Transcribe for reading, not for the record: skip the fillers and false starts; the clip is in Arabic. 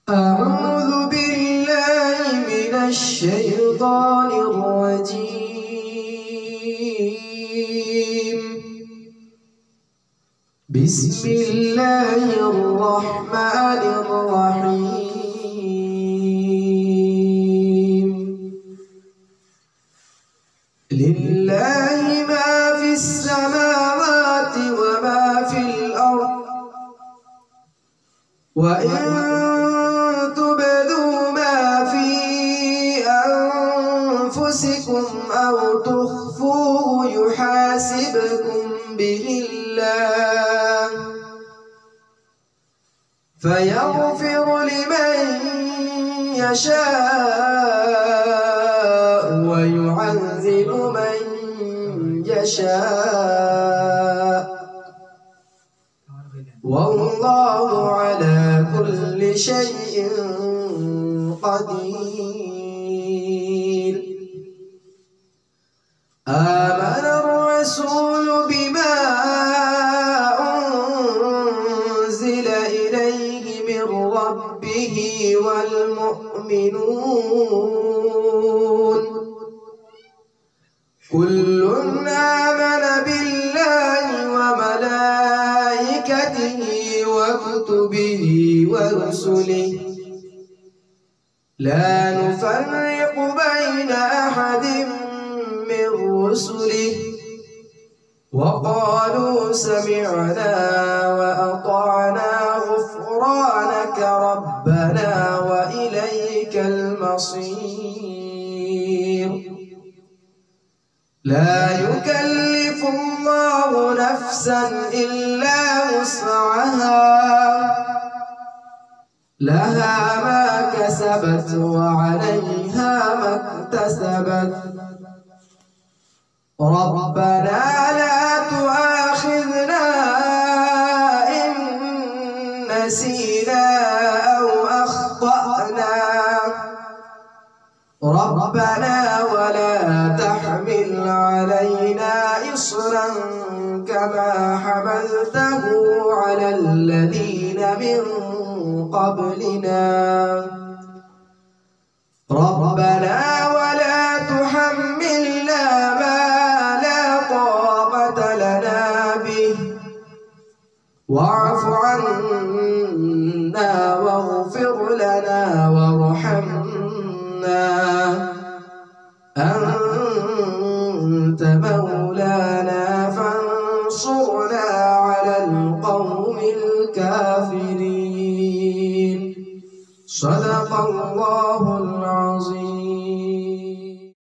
أعوذ بالله من الشيطان الرجيم. بسم الله الرحمن الرحيم. لله ما في السماوات وما في الأرض، وإن تبدوا ما في أنفسكم أو تخفوه يحاسبكم به الله، فيغفر لمن يشاء ويعذب من يشاء، والله على كل شيء قدير. آمن الرسول بما أنزل إليه من ربه والمؤمنون كل آمن بالله وملائكته وكتبه ورسله لا نفرق بين أحد من رسله، وقالوا سمعنا وأطعنا غفرانك ربنا وإليك المصير. لا يكلف الله نفسا إلا وسعها، لها ما كسبت وعليها ما اكتسبت. ربنا لا تؤاخذنا إن نسينا أو أخطأنا، ربنا ولا تحمل علينا إصرا كما حملته على الذين من قبلنا، ربنا ولا تحملنا ما لا طاقة لنا به، واعف عنا واغفر لنا وارحمنا، أنت مولانا فانصرنا على القوم الكافرين. صدق الله العظيم.